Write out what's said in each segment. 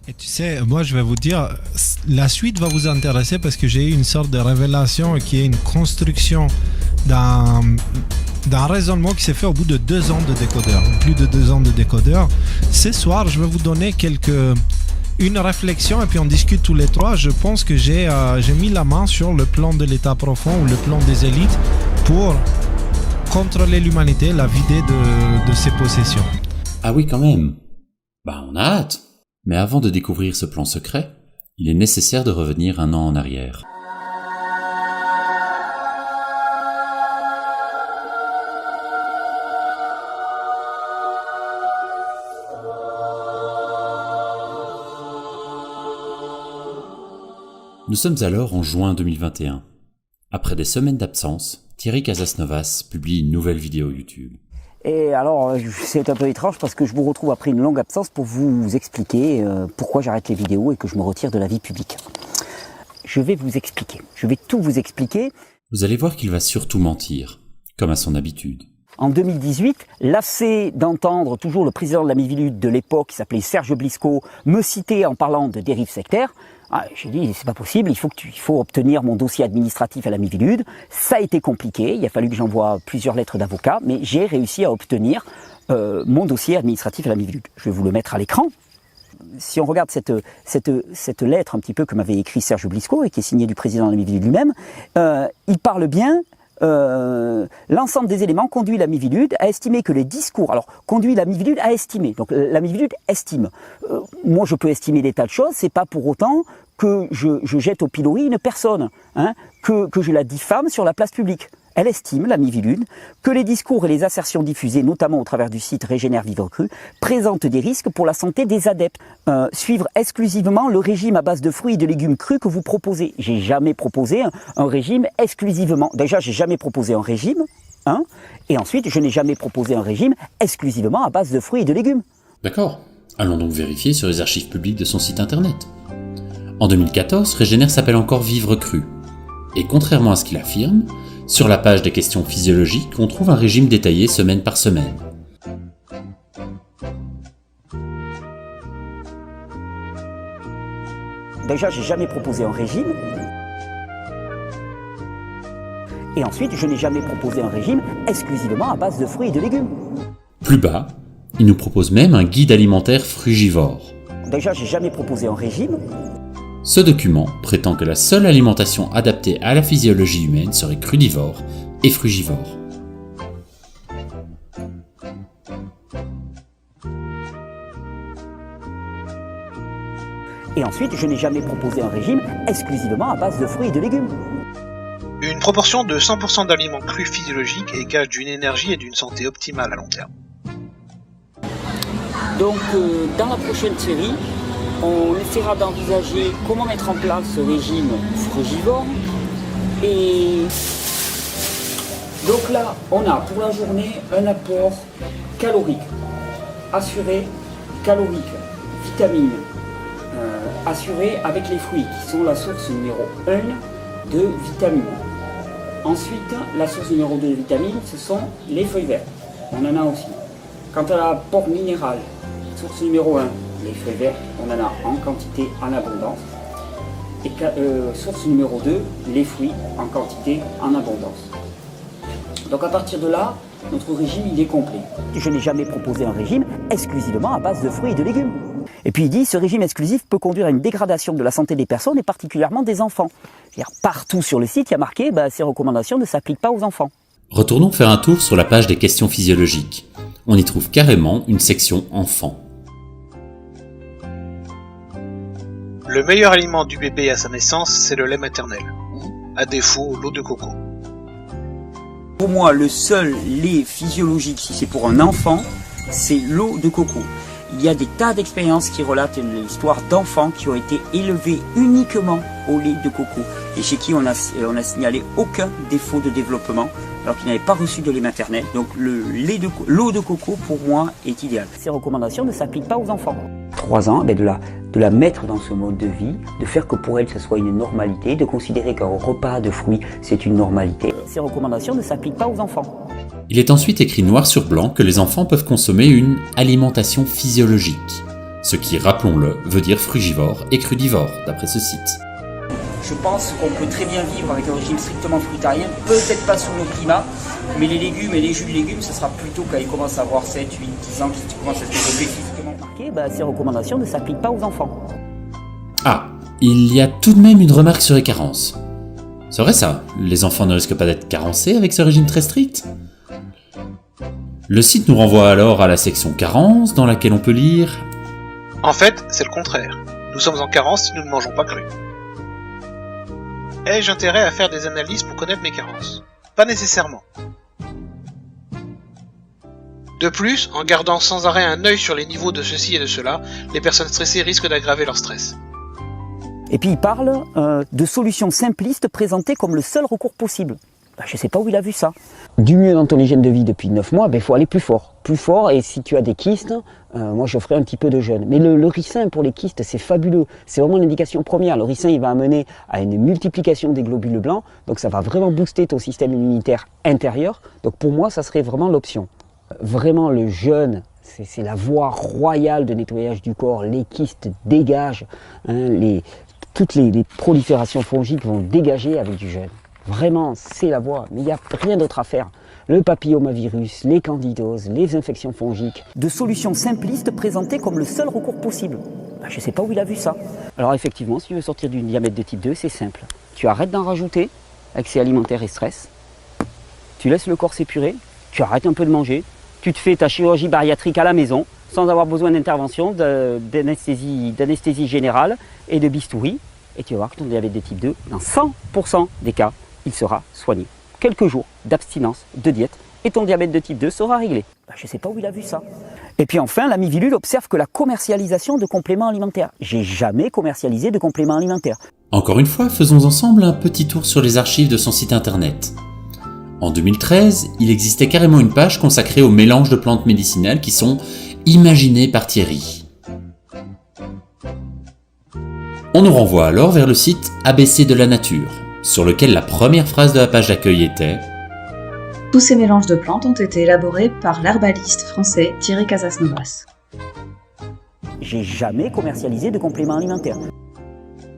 Et tu sais, moi je vais vous dire, la suite va vous intéresser parce que j'ai eu une sorte de révélation qui est une construction d'un raisonnement qui s'est fait au bout de 2 ans de décodeur, plus de 2 ans de décodeur. Ce soir, je vais vous donner une réflexion et puis on discute tous les trois. Je pense que j'ai mis la main sur le plan de l'état profond ou le plan des élites pour contrôler l'humanité, la vider de ses possessions. Ah oui, quand même. Bah, on a hâte. Mais avant de découvrir ce plan secret, il est nécessaire de revenir 1 an en arrière. Nous sommes alors en juin 2021. Après des semaines d'absence, Thierry Casasnovas publie une nouvelle vidéo YouTube. Et alors, c'est un peu étrange parce que je vous retrouve après une longue absence pour vous expliquer pourquoi j'arrête les vidéos et que je me retire de la vie publique. Je vais vous expliquer, je vais tout vous expliquer. Vous allez voir qu'il va surtout mentir, comme à son habitude. En 2018, lassé d'entendre toujours le président de la Miviludes de l'époque, qui s'appelait Serge Blisco, me citer en parlant de dérive sectaire, j'ai dit c'est pas possible, il faut obtenir mon dossier administratif à la Miviludes. Ça a été compliqué, il a fallu que j'envoie plusieurs lettres d'avocat, mais j'ai réussi à obtenir mon dossier administratif à la Miviludes. Je vais vous le mettre à l'écran. Si on regarde cette lettre un petit peu que m'avait écrit Serge Blisco et qui est signée du président de la Miviludes lui-même, il parle bien. L'ensemble des éléments conduit la Miviludes à estimer que les discours, alors conduit la Miviludes à estimer, donc la Miviludes estime. Moi je peux estimer des tas de choses, c'est pas pour autant que je jette au pilori une personne, que je la diffame sur la place publique. Elle estime, la Miviludes, que les discours et les assertions diffusées, notamment au travers du site Régénère Vivre Cru, présentent des risques pour la santé des adeptes. Suivre exclusivement le régime à base de fruits et de légumes crus que vous proposez. J'ai jamais proposé un régime exclusivement. Déjà, j'ai jamais proposé un régime, et ensuite, je n'ai jamais proposé un régime exclusivement à base de fruits et de légumes. D'accord. Allons donc vérifier sur les archives publiques de son site internet. En 2014, Régénère s'appelle encore Vivre Cru. Et contrairement à ce qu'il affirme, sur la page des questions physiologiques, on trouve un régime détaillé semaine par semaine. Déjà, j'ai jamais proposé un régime. Et ensuite, je n'ai jamais proposé un régime exclusivement à base de fruits et de légumes. Plus bas, il nous propose même un guide alimentaire frugivore. Déjà, j'ai jamais proposé un régime. Ce document prétend que la seule alimentation adaptée à la physiologie humaine serait crudivore et frugivore. Et ensuite, je n'ai jamais proposé un régime exclusivement à base de fruits et de légumes. Une proportion de 100% d'aliments crus physiologiques est gage d'une énergie et d'une santé optimale à long terme. Donc, dans la prochaine série, on essaiera d'envisager comment mettre en place ce régime frugivore. Et donc là, on a pour la journée un apport calorique, assuré, calorique, vitamines, assuré avec les fruits qui sont la source numéro 1 de vitamines. Ensuite, la source numéro 2 de vitamines, ce sont les feuilles vertes. On en a aussi. Quant à l'apport minéral, source numéro 1, les feuilles vertes, on en a en quantité, en abondance. Et source numéro 2, les fruits en quantité, en abondance. Donc à partir de là, notre régime il est complet. Je n'ai jamais proposé un régime exclusivement à base de fruits et de légumes. Et puis il dit, ce régime exclusif peut conduire à une dégradation de la santé des personnes et particulièrement des enfants. C'est-à-dire, partout sur le site, il y a marqué, ces recommandations ne s'appliquent pas aux enfants. Retournons faire un tour sur la page des questions physiologiques. On y trouve carrément une section enfants. Le meilleur aliment du bébé à sa naissance, c'est le lait maternel, ou, à défaut, l'eau de coco. Pour moi, le seul lait physiologique, si c'est pour un enfant, c'est l'eau de coco. Il y a des tas d'expériences qui relatent l'histoire d'enfants qui ont été élevés uniquement au lait de coco et chez qui on a signalé aucun défaut de développement alors qu'ils n'avaient pas reçu de lait maternel. Donc l'eau de coco pour moi est idéale. Ces recommandations ne s'appliquent pas aux enfants. 3 ans, de la mettre dans ce mode de vie, de faire que pour elle ce soit une normalité, de considérer qu'un repas de fruits c'est une normalité. Ces recommandations ne s'appliquent pas aux enfants. Il est ensuite écrit noir sur blanc que les enfants peuvent consommer une alimentation physiologique. Ce qui, rappelons-le, veut dire frugivore et crudivore, d'après ce site. Je pense qu'on peut très bien vivre avec un régime strictement fruitarien, peut-être pas sous nos climats, mais les légumes et les jus de légumes, ce sera plutôt quand ils commencent à avoir 7, 8, 10 ans, qu'ils commencent à se développer physiquement marqué, ces recommandations ne s'appliquent pas aux enfants. Ah, il y a tout de même une remarque sur les carences. C'est vrai ça, les enfants ne risquent pas d'être carencés avec ce régime très strict? Le site nous renvoie alors à la section carences, dans laquelle on peut lire... En fait, c'est le contraire. Nous sommes en carence si nous ne mangeons pas cru. Ai-je intérêt à faire des analyses pour connaître mes carences? Pas nécessairement. De plus, en gardant sans arrêt un œil sur les niveaux de ceci et de cela, les personnes stressées risquent d'aggraver leur stress. Et puis il parle de solutions simplistes présentées comme le seul recours possible. Je ne sais pas où il a vu ça. Du mieux dans ton hygiène de vie depuis 9 mois, il faut aller plus fort. Plus fort, et si tu as des kystes, moi je ferai un petit peu de jeûne. Mais le ricin pour les kystes, c'est fabuleux. C'est vraiment l'indication première. Le ricin, il va amener à une multiplication des globules blancs. Donc ça va vraiment booster ton système immunitaire intérieur. Donc pour moi, ça serait vraiment l'option. Vraiment, le jeûne, c'est la voie royale de nettoyage du corps. Les kystes dégagent. Toutes les proliférations fongiques vont dégager avec du jeûne. Vraiment, c'est la voie, mais il n'y a rien d'autre à faire. Le papillomavirus, les candidoses, les infections fongiques. De solutions simplistes présentées comme le seul recours possible. Je ne sais pas où il a vu ça. Alors effectivement, si tu veux sortir du diabète de type 2, c'est simple. Tu arrêtes d'en rajouter, excès alimentaire et stress. Tu laisses le corps s'épurer, tu arrêtes un peu de manger, tu te fais ta chirurgie bariatrique à la maison, sans avoir besoin d'intervention, d'anesthésie générale et de bistouri. Et tu vas voir que ton diabète de type 2, dans 100% des cas, il sera soigné. Quelques jours d'abstinence, de diète, et ton diabète de type 2 sera réglé. Je ne sais pas où il a vu ça. Et puis enfin, l'ami Vilule observe que la commercialisation de compléments alimentaires. J'ai jamais commercialisé de compléments alimentaires. Encore une fois, faisons ensemble un petit tour sur les archives de son site internet. En 2013, il existait carrément une page consacrée aux mélanges de plantes médicinales qui sont imaginées par Thierry. On nous renvoie alors vers le site ABC de la Nature, sur lequel la première phrase de la page d'accueil était « Tous ces mélanges de plantes ont été élaborés par l'herbaliste français Thierry Casasnovas. » J'ai jamais commercialisé de compléments alimentaires.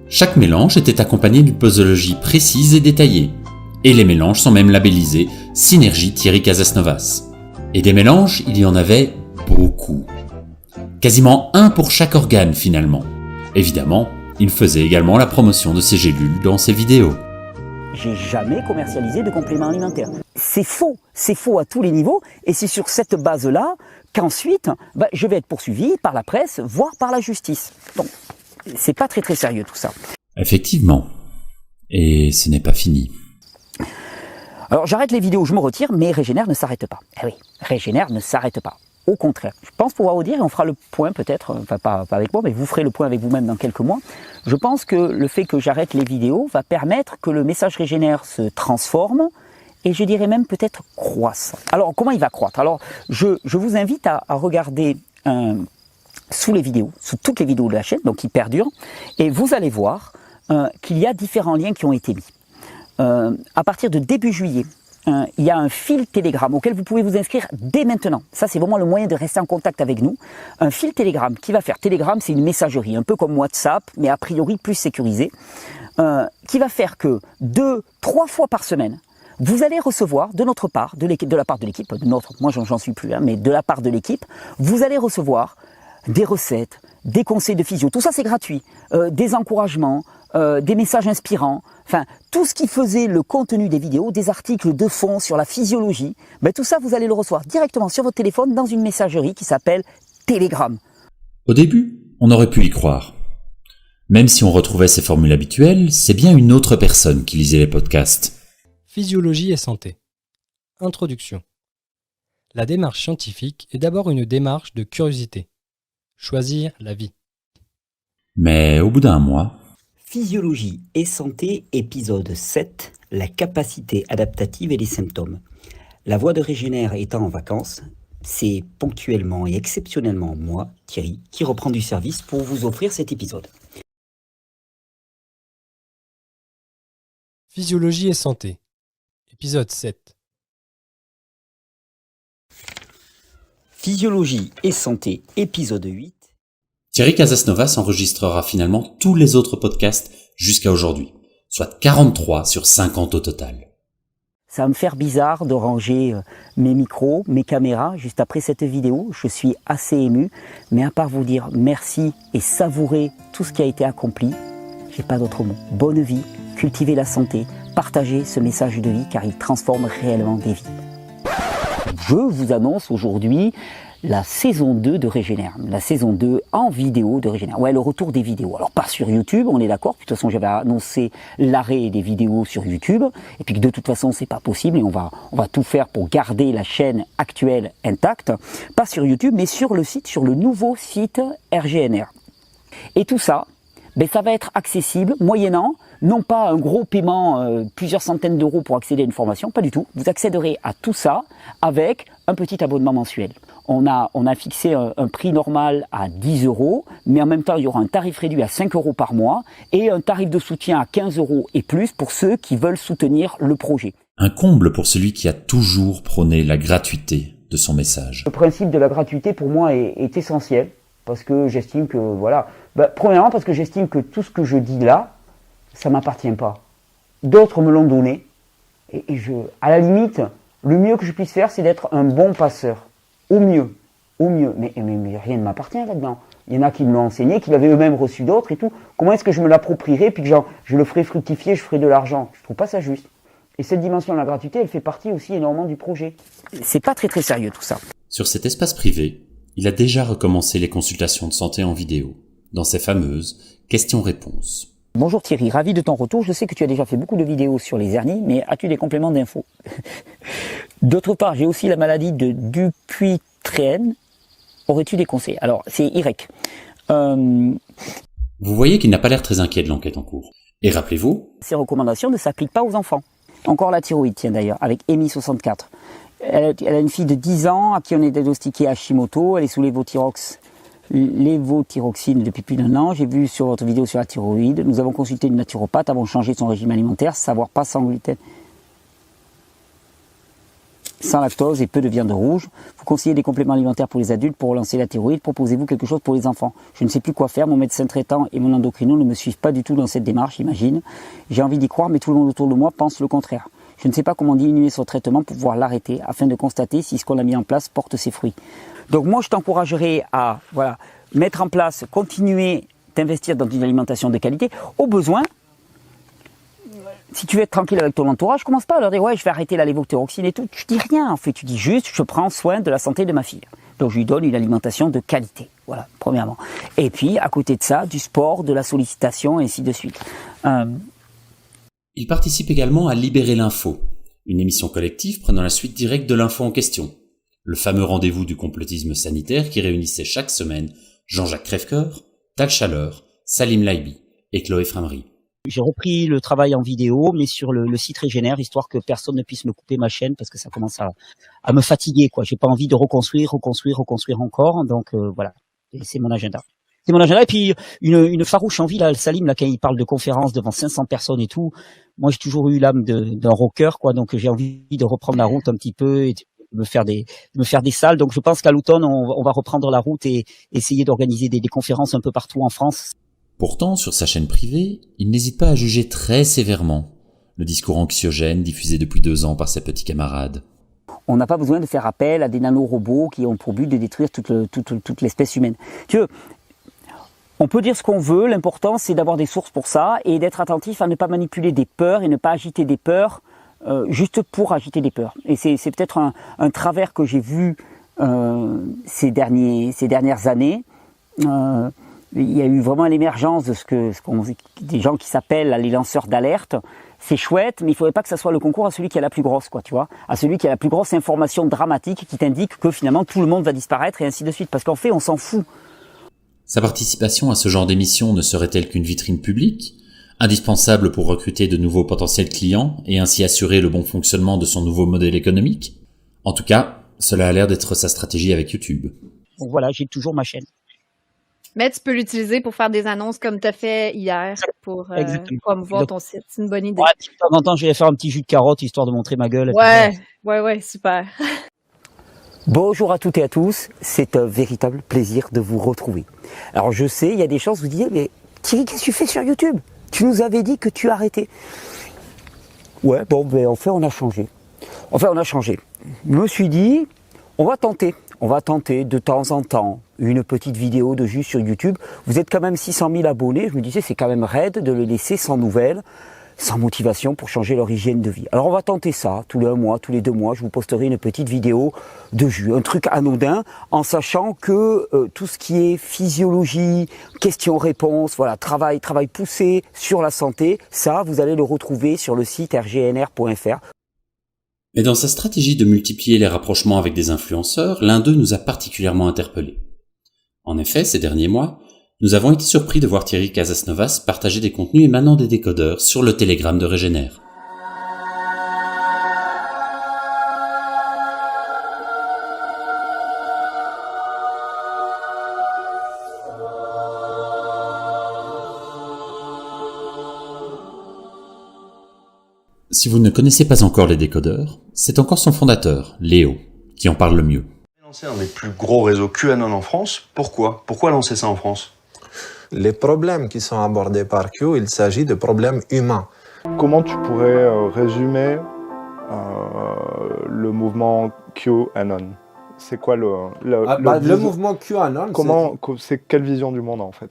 Chaque mélange était accompagné d'une posologie précise et détaillée. Et les mélanges sont même labellisés Synergie Thierry Casasnovas. Et des mélanges, il y en avait beaucoup. Quasiment un pour chaque organe finalement. Évidemment, il faisait également la promotion de ses gélules dans ses vidéos. J'ai jamais commercialisé de compléments alimentaires. C'est faux à tous les niveaux, et c'est sur cette base-là qu'ensuite, je vais être poursuivi par la presse, voire par la justice. Donc, c'est pas très sérieux tout ça. Effectivement. Et ce n'est pas fini. Alors j'arrête les vidéos, je me retire, mais Régénère ne s'arrête pas. Eh oui, Régénère ne s'arrête pas. Au contraire, je pense pouvoir vous dire, et on fera le point peut-être, enfin pas avec moi, mais vous ferez le point avec vous-même dans quelques mois. Je pense que le fait que j'arrête les vidéos va permettre que le message Régénère se transforme, et je dirais même peut-être croisse. Alors comment il va croître? Alors je vous invite à regarder sous les vidéos, sous toutes les vidéos de la chaîne, donc qui perdurent, et vous allez voir qu'il y a différents liens qui ont été mis. À partir de début juillet, il y a un fil Telegram auquel vous pouvez vous inscrire dès maintenant. Ça, c'est vraiment le moyen de rester en contact avec nous. Un fil Telegram qui va faire... Telegram, c'est une messagerie, un peu comme WhatsApp, mais a priori plus sécurisée, qui va faire que 2-3 fois par semaine, vous allez recevoir de notre part, de la part de l'équipe, moi j'en suis plus, mais de la part de l'équipe, vous allez recevoir des recettes, des conseils de physio, tout ça c'est gratuit, des encouragements, des messages inspirants, enfin tout ce qui faisait le contenu des vidéos, des articles de fond sur la physiologie, tout ça vous allez le recevoir directement sur votre téléphone dans une messagerie qui s'appelle Telegram. Au début, on aurait pu y croire. Même si on retrouvait ses formules habituelles, c'est bien une autre personne qui lisait les podcasts. Physiologie et santé. Introduction. La démarche scientifique est d'abord une démarche de curiosité. Choisir la vie. Mais au bout d'un mois... Physiologie et santé, épisode 7, la capacité adaptative et les symptômes. La voix de Régénère étant en vacances, c'est ponctuellement et exceptionnellement moi, Thierry, qui reprend du service pour vous offrir cet épisode. Physiologie et santé. Épisode 7. Physiologie et santé, épisode 8. Thierry Casasnovas enregistrera finalement tous les autres podcasts jusqu'à aujourd'hui, soit 43 sur 50 au total. Ça va me faire bizarre de ranger mes micros, mes caméras juste après cette vidéo. Je suis assez ému, mais à part vous dire merci et savourer tout ce qui a été accompli, j'ai pas d'autre mot. Bonne vie, cultivez la santé, partagez ce message de vie car il transforme réellement des vies. Je vous annonce aujourd'hui la saison 2 de Régénère, la saison 2 en vidéo de Régénère. Ouais, le retour des vidéos. Alors pas sur YouTube, on est d'accord. De toute façon, j'avais annoncé l'arrêt des vidéos sur YouTube, et puis que de toute façon, c'est pas possible, et on va tout faire pour garder la chaîne actuelle intacte. Pas sur YouTube, mais sur le site, sur le nouveau site RGNR. Et tout ça, ça va être accessible moyennant non pas un gros paiement, plusieurs centaines d'euros pour accéder à une formation, pas du tout. Vous accéderez à tout ça avec un petit abonnement mensuel. On a fixé un prix normal à 10 euros, mais en même temps, il y aura un tarif réduit à 5 euros par mois et un tarif de soutien à 15 euros et plus pour ceux qui veulent soutenir le projet. Un comble pour celui qui a toujours prôné la gratuité de son message. Le principe de la gratuité, pour moi, est essentiel, parce que j'estime que, premièrement, parce que j'estime que tout ce que je dis là, ça m'appartient pas. D'autres me l'ont donné, et à la limite, le mieux que je puisse faire, c'est d'être un bon passeur. Au mieux. Mais rien ne m'appartient là-dedans. Il y en a qui me l'ont enseigné, qui l'avaient eux-mêmes reçu d'autres et tout. Comment est-ce que je me l'approprierai, puis que je le ferai fructifier, je ferai de l'argent? Je trouve pas ça juste. Et cette dimension de la gratuité, elle fait partie aussi énormément du projet. C'est pas très très sérieux tout ça. Sur cet espace privé, il a déjà recommencé les consultations de santé en vidéo, dans ses fameuses questions-réponses. Bonjour Thierry, ravi de ton retour. Je sais que tu as déjà fait beaucoup de vidéos sur les hernies, mais as-tu des compléments d'infos? D'autre part, j'ai aussi la maladie de Dupuytren. Aurais-tu des conseils? Alors, c'est IREC. Vous voyez qu'il n'a pas l'air très inquiet de l'enquête en cours. Et rappelez-vous, ces recommandations ne s'appliquent pas aux enfants. Encore la thyroïde, tiens d'ailleurs, avec Amy64. Elle a une fille de 10 ans à qui on est diagnostiqué Hashimoto. Elle est sous lévothyroxine depuis plus d'1 an. J'ai vu sur votre vidéo sur la thyroïde. Nous avons consulté une naturopathe, avons changé son régime alimentaire, savoir pas sans gluten, sans lactose et peu de viande rouge. Vous conseillez des compléments alimentaires pour les adultes pour relancer la thyroïde. Proposez-vous quelque chose pour les enfants? Je ne sais plus quoi faire. Mon médecin traitant et mon endocrino ne me suivent pas du tout dans cette démarche, imagine. J'ai envie d'y croire, mais tout le monde autour de moi pense le contraire. Je ne sais pas comment diminuer son traitement pour pouvoir l'arrêter afin de constater si ce qu'on a mis en place porte ses fruits. Donc moi, je t'encouragerais à mettre en place, continuer d'investir dans une alimentation de qualité. Au besoin, si tu veux être tranquille avec ton entourage, commence pas à leur dire je vais arrêter la lévothyroxine et tout. Tu dis rien en fait, tu dis juste je prends soin de la santé de ma fille. Donc je lui donne une alimentation de qualité. Voilà, premièrement. Et puis à côté de ça, du sport, de la sollicitation et ainsi de suite. Il participe également à Libérer l'info, une émission collective prenant la suite directe de l'info en question. Le fameux rendez-vous du complotisme sanitaire qui réunissait chaque semaine Jean-Jacques Crèvecoeur, Tal Chaleur, Salim Laibi et Chloé Framery. J'ai repris le travail en vidéo, mais sur le site Régénère, histoire que personne ne puisse me couper ma chaîne, parce que ça commence à me fatiguer, quoi. J'ai pas envie de reconstruire encore, donc voilà. Et c'est mon agenda. C'est mon agenda. Et puis une farouche envie, là, Salim, là, quand il parle de conférences devant 500 personnes et tout. Moi, j'ai toujours eu l'âme d'un rocker, quoi. Donc j'ai envie de reprendre la route un petit peu et de me faire des salles. Donc je pense qu'à l'automne, on va reprendre la route et essayer d'organiser des conférences un peu partout en France. Pourtant, sur sa chaîne privée, il n'hésite pas à juger très sévèrement le discours anxiogène diffusé depuis 2 ans par ses petits camarades. On n'a pas besoin de faire appel à des nanorobots qui ont pour but de détruire toute l'espèce humaine. Tu vois, on peut dire ce qu'on veut, l'important c'est d'avoir des sources pour ça et d'être attentif à ne pas manipuler des peurs et ne pas agiter des peurs juste pour agiter des peurs. Et c'est peut-être un travers que j'ai vu ces dernières années. Il y a eu vraiment l'émergence de des gens qui s'appellent les lanceurs d'alerte. C'est chouette, mais il faudrait pas que ça soit le concours à celui qui a la plus grosse, quoi, tu vois, à celui qui a la plus grosse information dramatique qui t'indique que finalement tout le monde va disparaître et ainsi de suite. Parce qu'en fait, on s'en fout. Sa participation à ce genre d'émission ne serait-elle qu'une vitrine publique, indispensable pour recruter de nouveaux potentiels clients et ainsi assurer le bon fonctionnement de son nouveau modèle économique? En tout cas, cela a l'air d'être sa stratégie avec YouTube. Donc voilà, j'ai toujours ma chaîne. Mais tu peux l'utiliser pour faire des annonces comme tu as fait hier pour promouvoir ton site. C'est une bonne idée. Ouais, de temps en temps, je vais faire un petit jus de carotte histoire de montrer ma gueule. Ouais, super. Bonjour à toutes et à tous, c'est un véritable plaisir de vous retrouver. Alors je sais, il y a des chances, vous disiez, mais Thierry, qu'est-ce que tu fais sur YouTube? Tu nous avais dit que tu arrêtais. Ouais, bon, ben en fait on a changé. Je me suis dit, on va tenter de temps en temps une petite vidéo de juste sur YouTube. Vous êtes quand même 600 000 abonnés, je me disais c'est quand même raide de le laisser sans nouvelles, sans motivation pour changer leur hygiène de vie. Alors on va tenter ça, tous les 1 mois, tous les 2 mois, je vous posterai une petite vidéo de jus, un truc anodin, en sachant que tout ce qui est physiologie, questions-réponses, voilà, travail poussé sur la santé, ça vous allez le retrouver sur le site rgnr.fr. Mais dans sa stratégie de multiplier les rapprochements avec des influenceurs, l'un d'eux nous a particulièrement interpellés. En effet, ces derniers mois, nous avons été surpris de voir Thierry Casasnovas partager des contenus émanant des décodeurs sur le Telegram de Régénère. Si vous ne connaissez pas encore les décodeurs, c'est encore son fondateur, Léo, qui en parle le mieux. Lancer un des plus gros réseaux QAnon en France, pourquoi lancer ça en France? Les problèmes qui sont abordés par Q, il s'agit de problèmes humains. Comment tu pourrais résumer le mouvement QAnon? C'est quoi le mouvement QAnon, c'est quelle vision du monde en fait?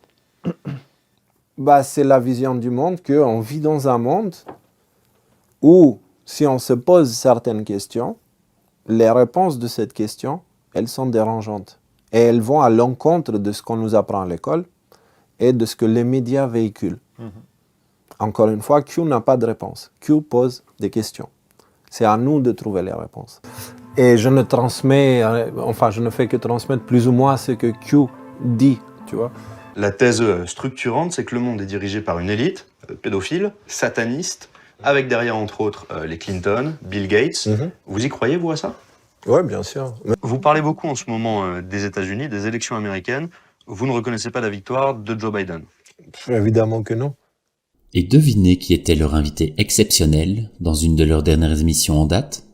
C'est la vision du monde qu'on vit dans un monde où, si on se pose certaines questions, les réponses de cette question, elles sont dérangeantes. Et elles vont à l'encontre de ce qu'on nous apprend à l'école et de ce que les médias véhiculent. Encore une fois, Q n'a pas de réponse. Q pose des questions. C'est à nous de trouver les réponses. Et je ne fais que transmettre plus ou moins ce que Q dit, tu vois. La thèse structurante, c'est que le monde est dirigé par une élite, pédophile, sataniste, avec derrière, entre autres, les Clinton, Bill Gates. Vous y croyez, vous, à ça? Oui, bien sûr. Vous parlez beaucoup en ce moment des États-Unis, des élections américaines. Vous ne reconnaissez pas la victoire de Joe Biden? Évidemment que non. Et devinez qui était leur invité exceptionnel dans une de leurs dernières émissions en date?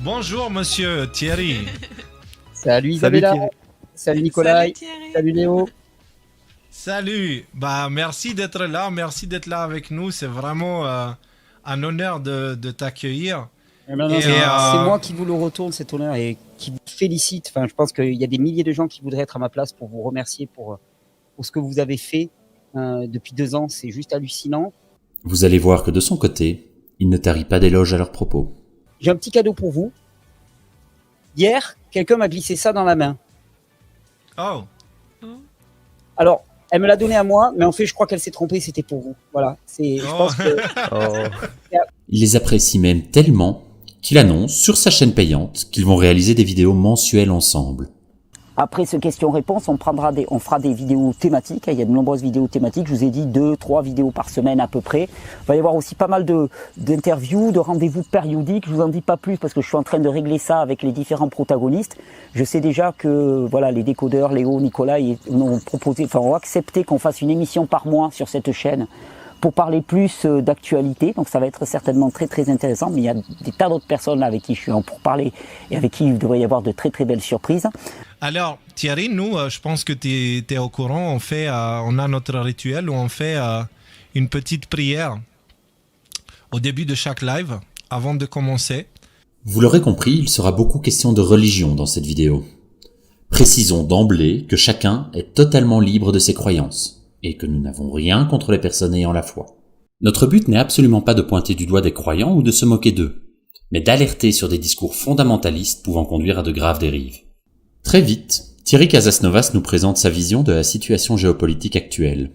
Bonjour monsieur Thierry. Salut Isabella. Salut Nicolas. Salut Léo. Salut. Merci d'être là, avec nous. C'est vraiment un honneur de t'accueillir. C'est moi qui vous le retourne cet honneur et qui vous félicite. Enfin, je pense qu'il y a des milliers de gens qui voudraient être à ma place pour vous remercier pour ce que vous avez fait depuis 2 ans. C'est juste hallucinant. Vous allez voir que de son côté, il ne tarit pas d'éloges à leurs propos. J'ai un petit cadeau pour vous. Hier, quelqu'un m'a glissé ça dans la main. Oh. Alors, elle me l'a donné à moi, mais en fait, je crois qu'elle s'est trompée, c'était pour vous. Voilà. Je pense que... Il les apprécie même tellement qu'il annonce sur sa chaîne payante qu'ils vont réaliser des vidéos mensuelles ensemble. Après ce question-réponse, on fera des vidéos thématiques. Il y a de nombreuses vidéos thématiques. Je vous ai dit 2-3 vidéos par semaine à peu près. Il va y avoir aussi pas mal d'interviews, de rendez-vous périodiques. Je vous en dis pas plus parce que je suis en train de régler ça avec les différents protagonistes. Je sais déjà que voilà, les décodeurs, Léo, Nicolas, ont accepté qu'on fasse une émission par mois sur cette chaîne pour parler plus d'actualité. Donc ça va être certainement très très intéressant. Mais il y a des tas d'autres personnes là avec qui je suis en pourparlers et avec qui il devrait y avoir de très très belles surprises. Alors Thierry, nous, je pense que tu es au courant. On a notre rituel où on fait une petite prière au début de chaque live avant de commencer. Vous l'aurez compris, il sera beaucoup question de religion dans cette vidéo. Précisons d'emblée que chacun est totalement libre de ses croyances. Et que nous n'avons rien contre les personnes ayant la foi. Notre but n'est absolument pas de pointer du doigt des croyants ou de se moquer d'eux, mais d'alerter sur des discours fondamentalistes pouvant conduire à de graves dérives. Très vite, Thierry Casasnovas nous présente sa vision de la situation géopolitique actuelle.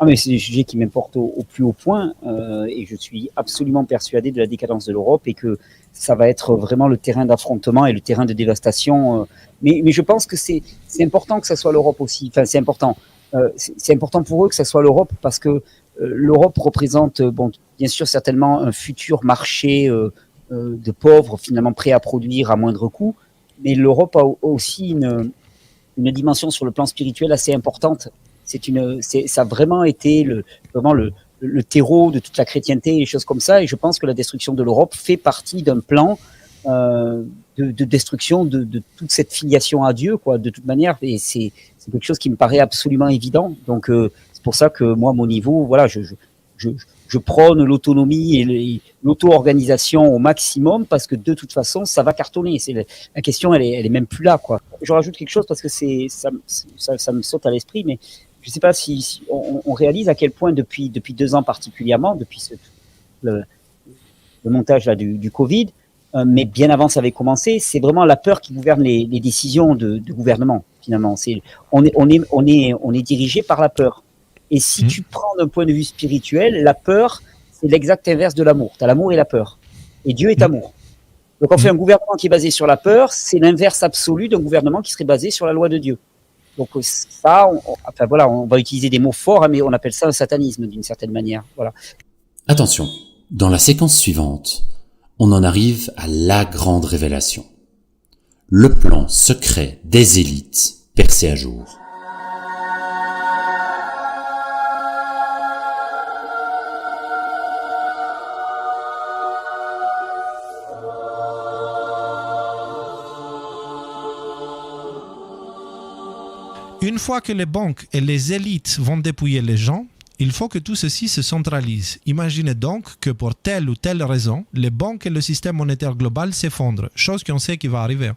Mais c'est des sujets qui m'importent au plus haut point, et je suis absolument persuadé de la décadence de l'Europe et que ça va être vraiment le terrain d'affrontement et le terrain de dévastation. Mais je pense que c'est important que ça soit l'Europe aussi. Enfin, c'est important. C'est important pour eux que ça soit l'Europe parce que l'Europe représente, bien sûr, certainement un futur marché de pauvres, finalement prêts à produire à moindre coût, mais l'Europe a aussi une dimension sur le plan spirituel assez importante. Ça a vraiment été le terreau de toute la chrétienté et des choses comme ça, et je pense que la destruction de l'Europe fait partie d'un plan de de destruction de toute cette filiation à Dieu, quoi, de toute manière. Et c'est quelque chose qui me paraît absolument évident. Donc, c'est pour ça que moi, à mon niveau, voilà, je prône l'autonomie et l'auto-organisation au maximum parce que de toute façon, ça va cartonner. La question, elle est même plus là, quoi. Je rajoute quelque chose parce que ça me saute à l'esprit, mais je ne sais pas si on réalise à quel point depuis 2 ans particulièrement, depuis le montage là, du Covid, mais bien avant ça avait commencé, c'est vraiment la peur qui gouverne les décisions de gouvernement, finalement. On est dirigé par la peur. Et si tu prends d'un point de vue spirituel, la peur, c'est l'exact inverse de l'amour. Tu as l'amour et la peur. Et Dieu est amour. Donc on fait un gouvernement qui est basé sur la peur, c'est l'inverse absolu d'un gouvernement qui serait basé sur la loi de Dieu. Donc ça, on va utiliser des mots forts, hein, mais on appelle ça un satanisme d'une certaine manière. Voilà. Attention, dans la séquence suivante, on en arrive à la grande révélation. Le plan secret des élites percé à jour. Une fois que les banques et les élites vont dépouiller les gens, il faut que tout ceci se centralise. Imaginez donc que pour telle ou telle raison, les banques et le système monétaire global s'effondrent, chose qu'on sait qui va arriver.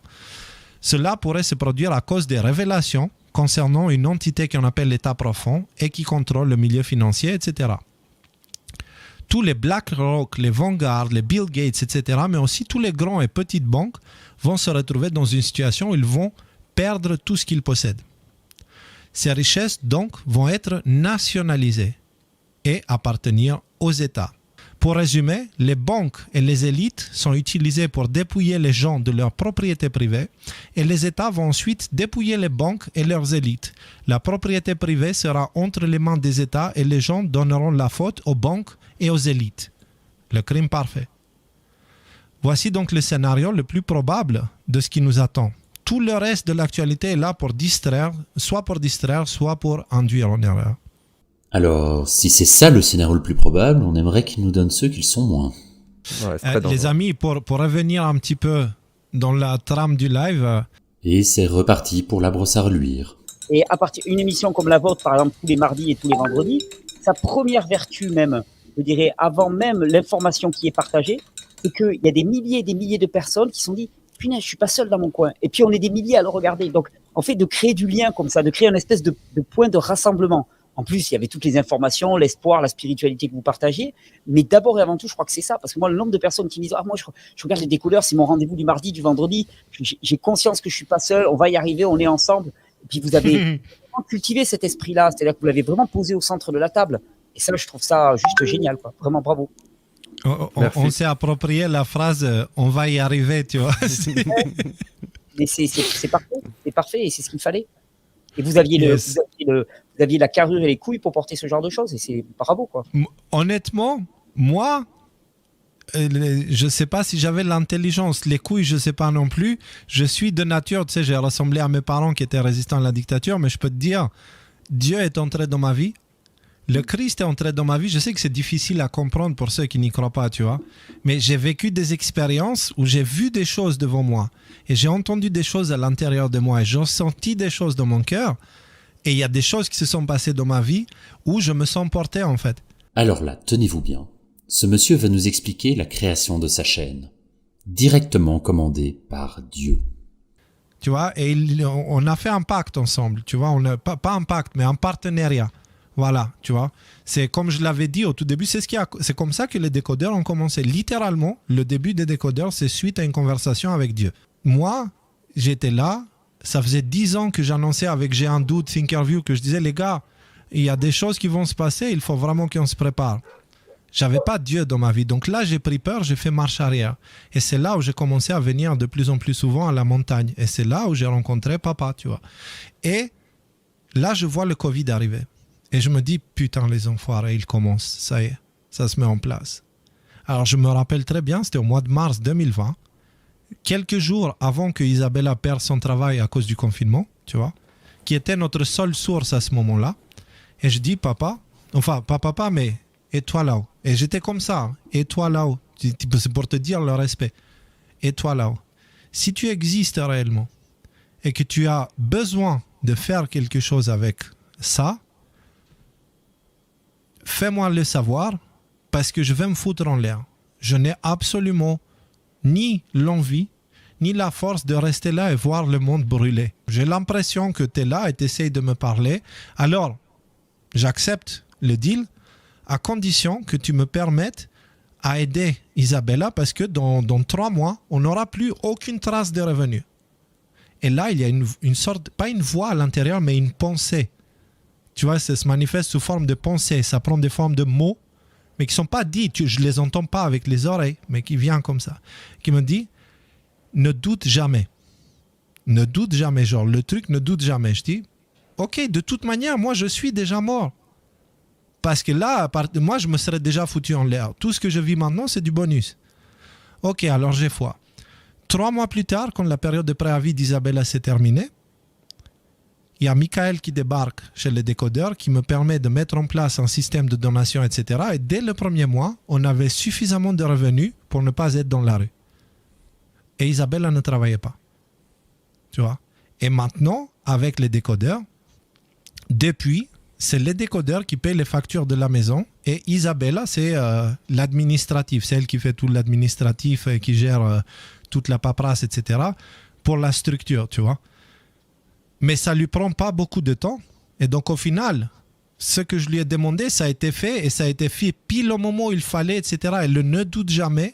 Cela pourrait se produire à cause des révélations concernant une entité qu'on appelle l'État profond et qui contrôle le milieu financier, etc. Tous les BlackRock, les Vanguard, les Bill Gates, etc., mais aussi tous les grands et petites banques vont se retrouver dans une situation où ils vont perdre tout ce qu'ils possèdent. Ces richesses, donc, vont être nationalisées et appartenir aux États. Pour résumer, les banques et les élites sont utilisées pour dépouiller les gens de leurs propriétés privées et les États vont ensuite dépouiller les banques et leurs élites. La propriété privée sera entre les mains des États et les gens donneront la faute aux banques et aux élites. Le crime parfait. Voici donc le scénario le plus probable de ce qui nous attend. Tout le reste de l'actualité est là pour distraire, soit pour induire en erreur. Alors, si c'est ça le scénario le plus probable, on aimerait qu'ils nous donnent ceux qu'ils sont moins. Ouais, les amis, pour revenir un petit peu dans la trame du live... Et c'est reparti pour la brosse à reluire. Et à partir d'une émission comme la vôtre, par exemple, tous les mardis et tous les vendredis, sa première vertu même, je dirais, avant même l'information qui est partagée, c'est qu'il y a des milliers et des milliers de personnes qui se sont dit « Punaise, je suis pas seul dans mon coin ». Et puis on est des milliers à le regarder. Donc, en fait, de créer du lien comme ça, de créer une espèce de point de rassemblement. En plus, il y avait toutes les informations, l'espoir, la spiritualité que vous partagez. Mais d'abord et avant tout, je crois que c'est ça. Parce que moi, le nombre de personnes qui me disent « Ah, moi, je regarde les découleurs, c'est mon rendez-vous du mardi, du vendredi. J'ai conscience que je suis pas seul, on va y arriver, on est ensemble. » Et puis, vous avez vraiment cultivé cet esprit-là. C'est-à-dire que vous l'avez vraiment posé au centre de la table. Et ça, je trouve ça juste génial, quoi. Vraiment, bravo. On s'est approprié la phrase « on va y arriver », tu vois. Mais c'est parfait, c'est parfait et c'est ce qu'il fallait. Et vous aviez, vous aviez la carrure et les couilles pour porter ce genre de choses et c'est bravo, quoi. Honnêtement, moi, je ne sais pas si j'avais l'intelligence, les couilles, je ne sais pas non plus. Je suis de nature, tu sais, j'ai ressemblé à mes parents qui étaient résistants à la dictature, mais je peux te dire, Dieu est entré dans ma vie. Le Christ est entré dans ma vie. Je sais que c'est difficile à comprendre pour ceux qui n'y croient pas, tu vois. Mais j'ai vécu des expériences où j'ai vu des choses devant moi. Et j'ai entendu des choses à l'intérieur de moi. Et j'ai senti des choses dans mon cœur. Et il y a des choses qui se sont passées dans ma vie où je me sens porté, en fait. Alors là, tenez-vous bien. Ce monsieur va nous expliquer la création de sa chaîne. Directement commandée par Dieu. Tu vois, et on a fait un pacte ensemble. Tu vois, on a, pas un pacte, mais un partenariat. Voilà, tu vois. C'est comme je l'avais dit au tout début, c'est comme ça que les décodeurs ont commencé. Littéralement, le début des décodeurs, c'est suite à une conversation avec Dieu. Moi, j'étais là, ça faisait 10 ans que j'annonçais avec J'ai un doute, Thinkerview, que je disais, les gars, il y a des choses qui vont se passer, il faut vraiment qu'on se prépare. J'avais pas Dieu dans ma vie, donc là, j'ai pris peur, j'ai fait marche arrière. Et c'est là où j'ai commencé à venir de plus en plus souvent à la montagne. Et c'est là où j'ai rencontré papa, tu vois. Et là, je vois le Covid arriver. Et je me dis, putain, les enfoirés, ils commencent. Ça y est, ça se met en place. Alors, je me rappelle très bien, c'était au mois de mars 2020, quelques jours avant que Isabella perde son travail à cause du confinement, tu vois, qui était notre seule source à ce moment-là. Et je dis, papa, enfin, pas papa, mais et toi là-haut. Et j'étais comme ça, et toi là-haut. C'est pour te dire le respect. Et toi là-haut. Si tu existes réellement et que tu as besoin de faire quelque chose avec ça, fais-moi le savoir parce que je vais me foutre en l'air. Je n'ai absolument ni l'envie, ni la force de rester là et voir le monde brûler. J'ai l'impression que tu es là et tu essayes de me parler. Alors, j'accepte le deal à condition que tu me permettes à aider Isabella parce que dans 3 mois, on n'aura plus aucune trace de revenus. Et là, il y a une sorte, pas une voix à l'intérieur, mais une pensée. Tu vois, ça se manifeste sous forme de pensée. Ça prend des formes de mots, mais qui ne sont pas dits. Je ne les entends pas avec les oreilles, mais qui vient comme ça. Qui me dit, ne doute jamais. Ne doute jamais, genre, le truc, ne doute jamais. Je dis, ok, de toute manière, moi, je suis déjà mort. Parce que là, moi, je me serais déjà foutu en l'air. Tout ce que je vis maintenant, c'est du bonus. Ok, alors j'ai foi. 3 mois plus tard, quand la période de préavis d'Isabella s'est terminée, il y a Michael qui débarque chez le décodeur qui me permet de mettre en place un système de donation, etc. Et dès le premier mois, on avait suffisamment de revenus pour ne pas être dans la rue. Et Isabella ne travaillait pas. Tu vois? Et maintenant, avec les décodeurs, depuis, c'est les décodeurs qui payent les factures de la maison et Isabella, c'est l'administratif. C'est elle qui fait tout l'administratif et qui gère toute la paperasse, etc. pour la structure, tu vois. Mais ça ne lui prend pas beaucoup de temps. Et donc, au final, ce que je lui ai demandé, ça a été fait et ça a été fait pile au moment où il fallait, etc. Et le ne doute jamais,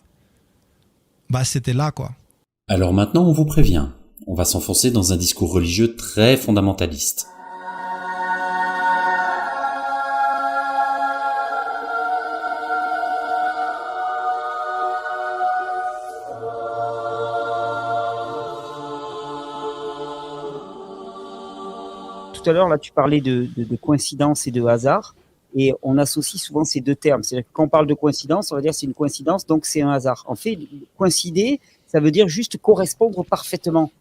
bah, c'était là, quoi. Alors maintenant, on vous prévient. On va s'enfoncer dans un discours religieux très fondamentaliste. Tout à l'heure, là, tu parlais de coïncidence et de hasard, et on associe souvent ces deux termes. C'est-à-dire que quand on parle de coïncidence, on va dire c'est une coïncidence, donc c'est un hasard. En fait, coïncider, ça veut dire juste correspondre parfaitement.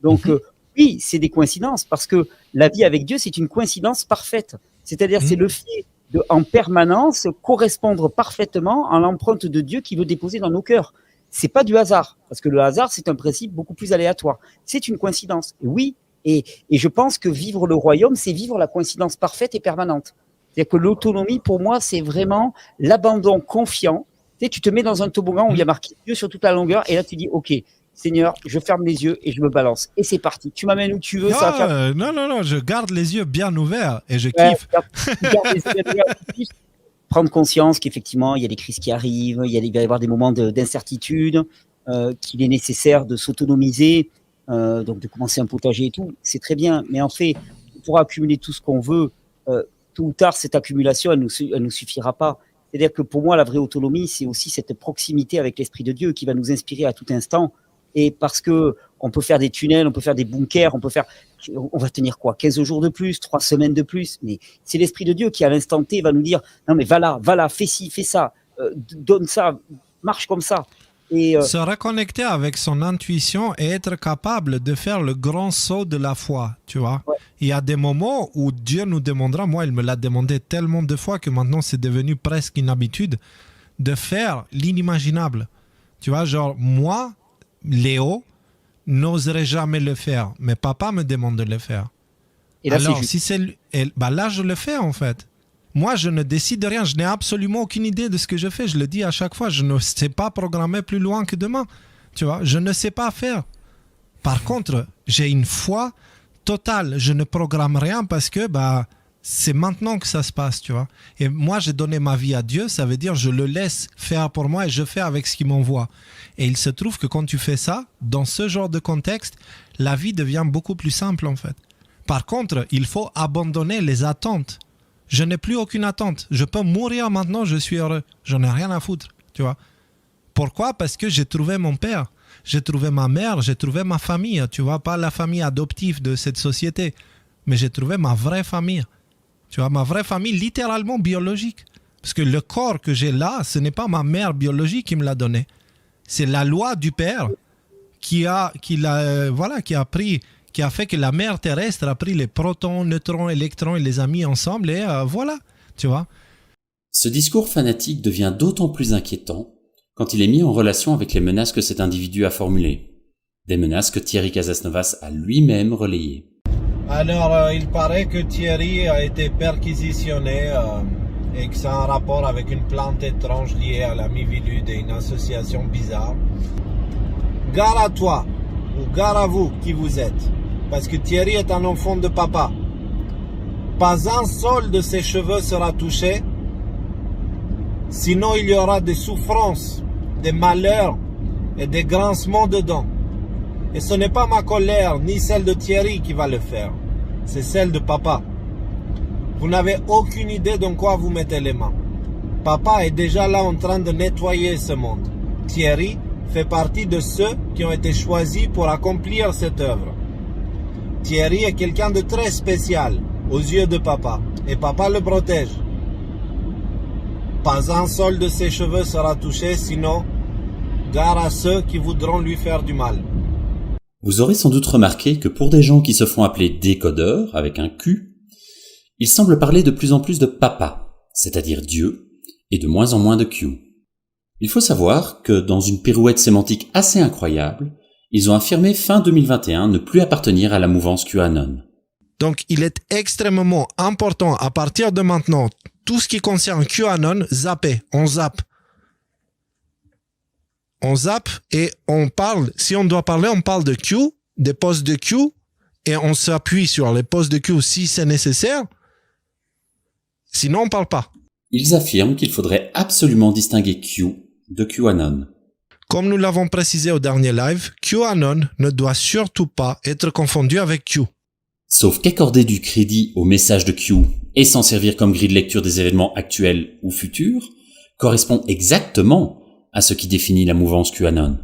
Donc, oui, c'est des coïncidences, parce que la vie avec Dieu, c'est une coïncidence parfaite. C'est-à-dire, c'est le fait de, en permanence, correspondre parfaitement à l'empreinte de Dieu qui veut déposer dans nos cœurs. C'est pas du hasard, parce que le hasard, c'est un principe beaucoup plus aléatoire. C'est une coïncidence. Et oui, et je pense que vivre le royaume, c'est vivre la coïncidence parfaite et permanente. C'est-à-dire que l'autonomie, pour moi, c'est vraiment l'abandon confiant. Tu sais, tu te mets dans un toboggan où il y a marqué Dieu sur toute la longueur, et là, tu dis, OK, Seigneur, je ferme les yeux et je me balance. Et c'est parti. Tu m'amènes où tu veux. Non, ça va faire... non, je garde les yeux bien ouverts et je kiffe. Garde les yeux bien ouverts. Prendre conscience qu'effectivement, il y a des crises qui arrivent, il va y avoir des moments d'incertitude, qu'il est nécessaire de s'autonomiser. Donc de commencer un potager et tout, c'est très bien. Mais en fait, on pourra accumuler tout ce qu'on veut. Tôt ou tard, cette accumulation, elle nous suffira pas. C'est-à-dire que pour moi, la vraie autonomie, c'est aussi cette proximité avec l'Esprit de Dieu qui va nous inspirer à tout instant. Et parce que on peut faire des tunnels, on peut faire des bunkers, on va tenir quoi, 15 jours de plus, 3 semaines de plus. Mais c'est l'Esprit de Dieu qui, à l'instant T, va nous dire non mais va là, fais ci, fais ça, donne ça, marche comme ça. Et se reconnecter avec son intuition et être capable de faire le grand saut de la foi, tu vois. Ouais. Il y a des moments où Dieu nous demandera, moi il me l'a demandé tellement de fois que maintenant c'est devenu presque une habitude, de faire l'inimaginable. Tu vois, genre moi, Léo, n'oserais jamais le faire, mais papa me demande de le faire. Et là, alors, si c'est là je le fais en fait. Moi, je ne décide de rien. Je n'ai absolument aucune idée de ce que je fais. Je le dis à chaque fois. Je ne sais pas programmer plus loin que demain. Tu vois, je ne sais pas faire. Par contre, j'ai une foi totale. Je ne programme rien parce que c'est maintenant que ça se passe, tu vois. Et moi, j'ai donné ma vie à Dieu. Ça veut dire je le laisse faire pour moi et je fais avec ce qu'il m'envoie. Et il se trouve que quand tu fais ça, dans ce genre de contexte, la vie devient beaucoup plus simple en fait. Par contre, il faut abandonner les attentes. Je n'ai plus aucune attente. Je peux mourir maintenant, je suis heureux. J'en ai rien à foutre, tu vois. Pourquoi? Parce que j'ai trouvé mon père, j'ai trouvé ma mère, j'ai trouvé ma famille, tu vois. Pas la famille adoptive de cette société, mais j'ai trouvé ma vraie famille. Tu vois, ma vraie famille littéralement biologique. Parce que le corps que j'ai là, ce n'est pas ma mère biologique qui me l'a donné. C'est la loi du père qui a fait que la mer terrestre a pris les protons, neutrons, électrons et les a mis ensemble et voilà, tu vois. Ce discours fanatique devient d'autant plus inquiétant quand il est mis en relation avec les menaces que cet individu a formulées. Des menaces que Thierry Casasnovas a lui-même relayées. Alors, il paraît que Thierry a été perquisitionné et que ça a un rapport avec une plante étrange liée à la mivilude et une association bizarre. Gare à toi, ou gare à vous qui vous êtes, parce que Thierry est un enfant de papa. Pas un seul de ses cheveux sera touché, sinon il y aura des souffrances, des malheurs et des grincements de dents. Et ce n'est pas ma colère ni celle de Thierry qui va le faire, c'est celle de papa. Vous n'avez aucune idée dans quoi vous mettez les mains. Papa est déjà là en train de nettoyer ce monde. Thierry fait partie de ceux qui ont été choisis pour accomplir cette œuvre. Thierry est quelqu'un de très spécial aux yeux de papa, et papa le protège. Pas un seul de ses cheveux sera touché, sinon gare à ceux qui voudront lui faire du mal. Vous aurez sans doute remarqué que pour des gens qui se font appeler décodeurs, avec un Q, ils semblent parler de plus en plus de papa, c'est-à-dire Dieu, et de moins en moins de Q. Il faut savoir que dans une pirouette sémantique assez incroyable, ils ont affirmé fin 2021 ne plus appartenir à la mouvance QAnon. Donc il est extrêmement important à partir de maintenant, tout ce qui concerne QAnon, zapper, on zappe. On zappe et on parle, si on doit parler, on parle de Q, des postes de Q, et on s'appuie sur les postes de Q si c'est nécessaire, sinon on parle pas. Ils affirment qu'il faudrait absolument distinguer Q de QAnon. Comme nous l'avons précisé au dernier live, QAnon ne doit surtout pas être confondu avec Q. Sauf qu'accorder du crédit au message de Q et s'en servir comme grille de lecture des événements actuels ou futurs correspond exactement à ce qui définit la mouvance QAnon.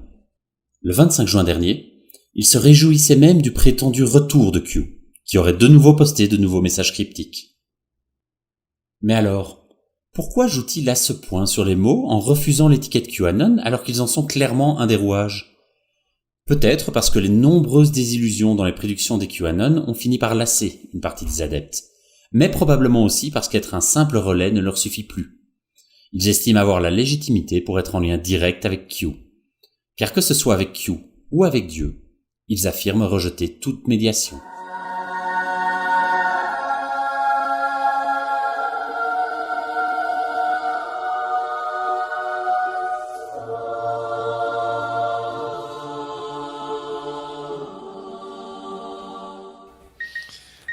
Le 25 juin dernier, il se réjouissait même du prétendu retour de Q, qui aurait de nouveau posté de nouveaux messages cryptiques. Mais alors, pourquoi joue-t-il à ce point sur les mots en refusant l'étiquette QAnon alors qu'ils en sont clairement un des rouages ? Peut-être parce que les nombreuses désillusions dans les prédictions des QAnon ont fini par lasser une partie des adeptes, mais probablement aussi parce qu'être un simple relais ne leur suffit plus. Ils estiment avoir la légitimité pour être en lien direct avec Q. Car que ce soit avec Q ou avec Dieu, ils affirment rejeter toute médiation.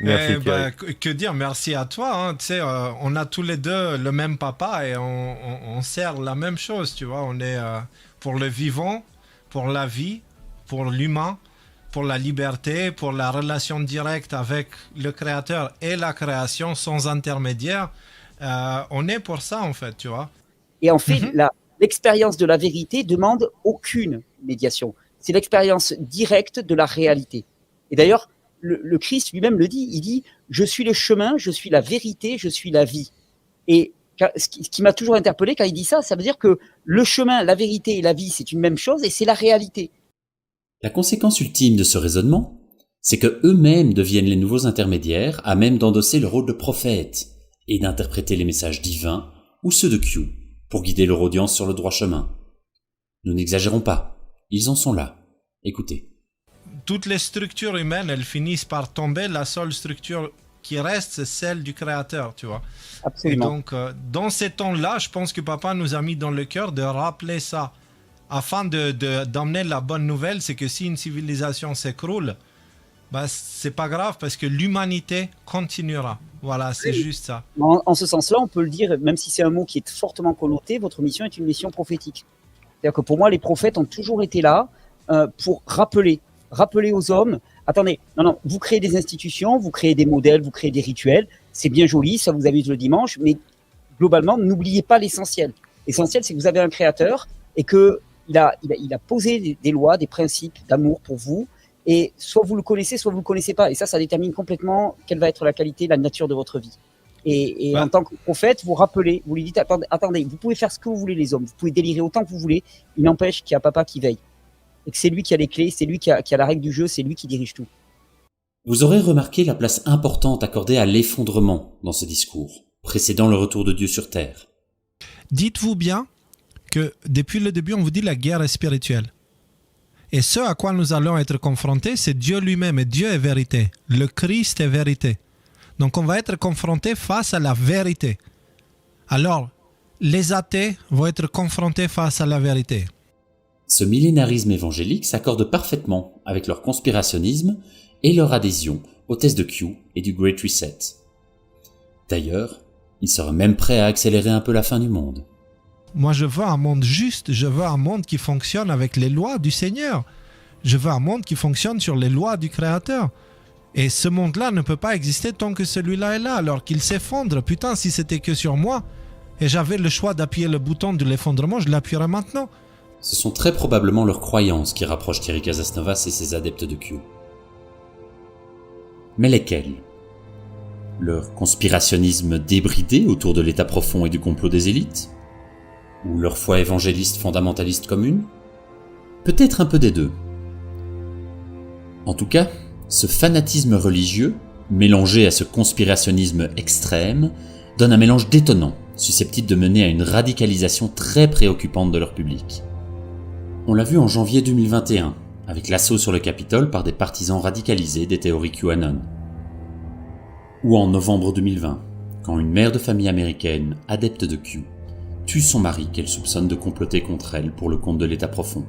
Merci, que dire, merci à toi. Hein. Tu sais, on a tous les deux le même papa et on sert la même chose, tu vois. On est pour le vivant, pour la vie, pour l'humain, pour la liberté, pour la relation directe avec le créateur et la création sans intermédiaire. On est pour ça, en fait, tu vois. Et en fait, l'expérience de la vérité demande aucune médiation. C'est l'expérience directe de la réalité. Et d'ailleurs, le Christ lui-même le dit, il dit « Je suis le chemin, je suis la vérité, je suis la vie ». Et ce qui m'a toujours interpellé quand il dit ça, ça veut dire que le chemin, la vérité et la vie, c'est une même chose et c'est la réalité. La conséquence ultime de ce raisonnement, c'est que eux-mêmes deviennent les nouveaux intermédiaires à même d'endosser le rôle de prophète et d'interpréter les messages divins ou ceux de Q pour guider leur audience sur le droit chemin. Nous n'exagérons pas, ils en sont là. Écoutez. Toutes les structures humaines, elles finissent par tomber. La seule structure qui reste, c'est celle du créateur, tu vois. Absolument. Et donc, dans ces temps-là, je pense que papa nous a mis dans le cœur de rappeler ça, afin d'emmener la bonne nouvelle, c'est que si une civilisation s'écroule, bah, c'est pas grave parce que l'humanité continuera. Voilà, c'est juste ça. En ce sens-là, on peut le dire, même si c'est un mot qui est fortement connoté, votre mission est une mission prophétique. C'est-à-dire que pour moi, les prophètes ont toujours été là pour rappeler aux hommes, attendez, non, vous créez des institutions, vous créez des modèles, vous créez des rituels, c'est bien joli, ça vous avez vu le dimanche, mais globalement, n'oubliez pas l'essentiel. L'essentiel, c'est que vous avez un créateur et qu'il a posé des lois, des principes d'amour pour vous, et soit vous le connaissez, soit vous ne le connaissez pas. Et ça détermine complètement quelle va être la qualité, la nature de votre vie. Et en tant que prophète, vous rappelez, vous lui dites, attendez, vous pouvez faire ce que vous voulez les hommes, vous pouvez délirer autant que vous voulez, il n'empêche qu'il y a papa qui veille. Et que c'est lui qui a les clés, c'est lui qui a la règle du jeu, c'est lui qui dirige tout. Vous aurez remarqué la place importante accordée à l'effondrement dans ce discours, précédant le retour de Dieu sur Terre. Dites-vous bien que depuis le début, on vous dit la guerre est spirituelle. Et ce à quoi nous allons être confrontés, c'est Dieu lui-même. Et Dieu est vérité. Le Christ est vérité. Donc on va être confrontés face à la vérité. Alors, les athées vont être confrontés face à la vérité. Ce millénarisme évangélique s'accorde parfaitement avec leur conspirationnisme et leur adhésion aux thèses de Q et du Great Reset. D'ailleurs, ils seraient même prêts à accélérer un peu la fin du monde. Moi, je veux un monde juste, je veux un monde qui fonctionne avec les lois du Seigneur. Je veux un monde qui fonctionne sur les lois du Créateur. Et ce monde-là ne peut pas exister tant que celui-là est là, alors qu'il s'effondre. Putain, si c'était que sur moi, et j'avais le choix d'appuyer le bouton de l'effondrement, je l'appuierais maintenant. Ce sont très probablement leurs croyances qui rapprochent Thierry Casasnovas et ses adeptes de Q. Mais lesquels ? Leur conspirationnisme débridé autour de l'état profond et du complot des élites ? Ou leur foi évangéliste fondamentaliste commune ? Peut-être un peu des deux. En tout cas, ce fanatisme religieux, mélangé à ce conspirationnisme extrême, donne un mélange détonnant, susceptible de mener à une radicalisation très préoccupante de leur public. On l'a vu en janvier 2021, avec l'assaut sur le Capitole par des partisans radicalisés des théories QAnon. Ou en novembre 2020, quand une mère de famille américaine, adepte de Q, tue son mari qu'elle soupçonne de comploter contre elle pour le compte de l'État profond.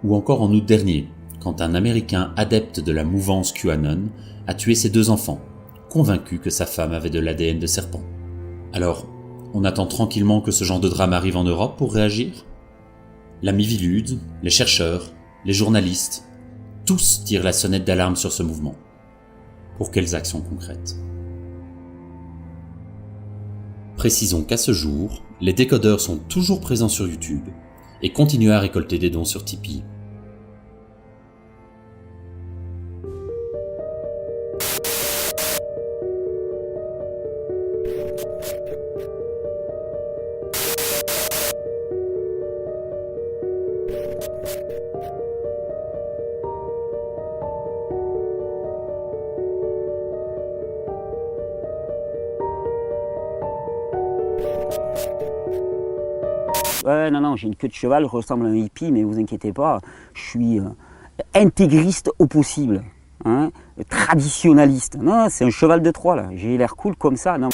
Ou encore en août dernier, quand un Américain adepte de la mouvance QAnon a tué ses 2 enfants, convaincu que sa femme avait de l'ADN de serpent. Alors, on attend tranquillement que ce genre de drame arrive en Europe pour réagir ? La Miviludes, les chercheurs, les journalistes, tous tirent la sonnette d'alarme sur ce mouvement. Pour quelles actions concrètes ? Précisons qu'à ce jour, les décodeurs sont toujours présents sur YouTube et continuent à récolter des dons sur Tipeee. Ouais, non, j'ai une queue de cheval, je ressemble à un hippie, mais vous inquiétez pas, je suis intégriste au possible, hein, traditionnaliste. Non, c'est un cheval de Troie, là, j'ai l'air cool comme ça. Non.